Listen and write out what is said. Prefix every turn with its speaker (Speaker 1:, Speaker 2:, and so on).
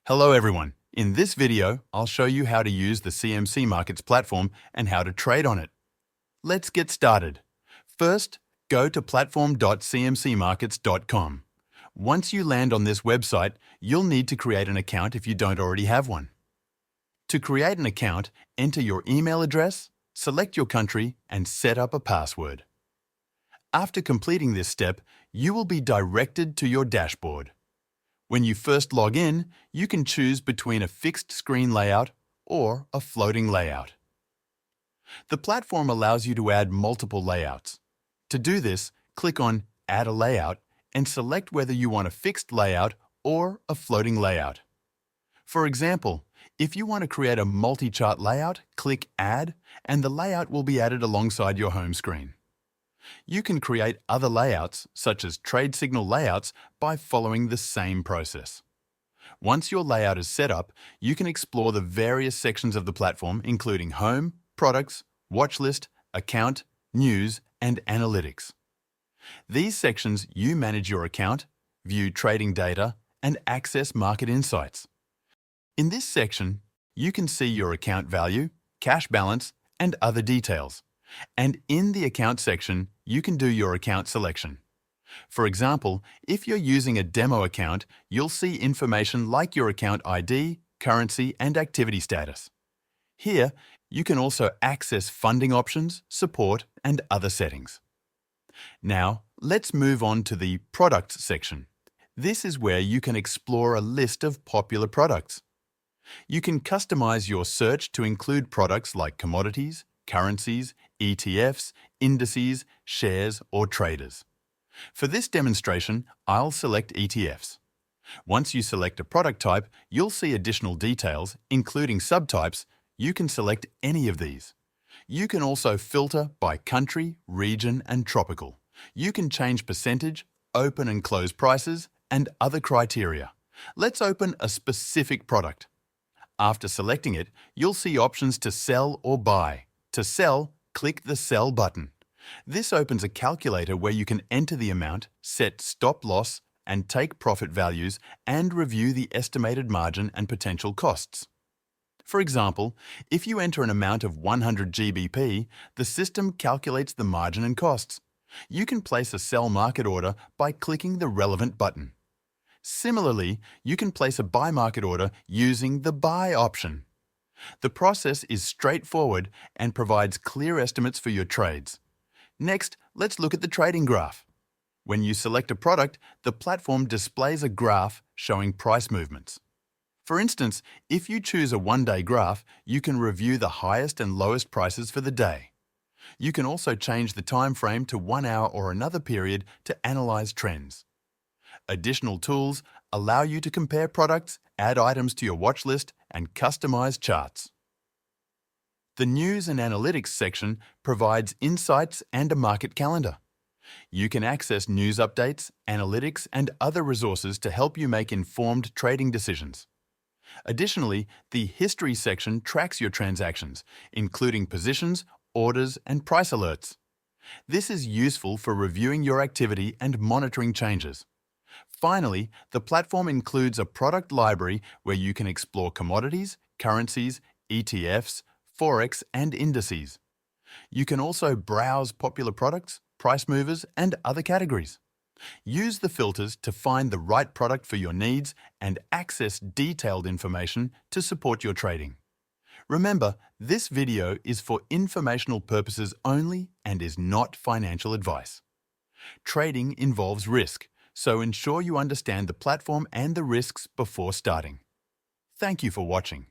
Speaker 1: Hello everyone. In this video, I'll show you how to use the CMC Markets platform and how to trade on it. Let's get started. First, go to platform.cmcmarkets.com. Once you land on this website, you'll need to create an account if you don't already have one. To create an account, enter your email address, select your country, and set up a password. After completing this step, you will be directed to your dashboard. When you first log in, you can choose between a fixed screen layout or a floating layout. The platform allows you to add multiple layouts. To do this, click on Add a Layout and select whether you want a fixed layout or a floating layout. For example, if you want to create a multi-chart layout, click Add and the layout will be added alongside your home screen. You can create other layouts, such as trade signal layouts, by following the same process. Once your layout is set up, you can explore the various sections of the platform, including Home, Products, Watch List, Account, News, and Analytics. These sections you manage your account, view trading data, and access market insights. In this section, you can see your account value, cash balance, and other details. And in the Account section, you can do your account selection. For example, if you're using a demo account, you'll see information like your account ID, currency, and activity status. Here, you can also access funding options, support, and other settings. Now, let's move on to the Products section. This is where you can explore a list of popular products. You can customize your search to include products like commodities, currencies, ETFs, indices, shares, or traders. For this demonstration, I'll select ETFs. Once you select a product type, you'll see additional details, including subtypes. You can select any of these. You can also filter by country, region, and tropical. You can change percentage, open and close prices, and other criteria. Let's open a specific product. After selecting it, you'll see options to sell or buy. To sell, click the Sell button. This opens a calculator where you can enter the amount, set stop loss, and take profit values, and review the estimated margin and potential costs. For example, if you enter an amount of 100 GBP, the system calculates the margin and costs. You can place a sell market order by clicking the relevant button. Similarly, you can place a buy market order using the Buy option. The process is straightforward and provides clear estimates for your trades. Next, let's look at the trading graph. When you select a product, the platform displays a graph showing price movements. For instance, if you choose a one-day graph, you can review the highest and lowest prices for the day. You can also change the time frame to 1 hour or another period to analyze trends. Additional tools allow you to compare products, add items to your watch list, and customize charts. The News and Analytics section provides insights and a market calendar. You can access news updates, analytics, and other resources to help you make informed trading decisions. Additionally, the History section tracks your transactions, including positions, orders, and price alerts. This is useful for reviewing your activity and monitoring changes. Finally, the platform includes a product library where you can explore commodities, currencies, ETFs, Forex, and indices. You can also browse popular products, price movers, and other categories. Use the filters to find the right product for your needs and access detailed information to support your trading. Remember, this video is for informational purposes only and is not financial advice. Trading involves risk, so ensure you understand the platform and the risks before starting. Thank you for watching.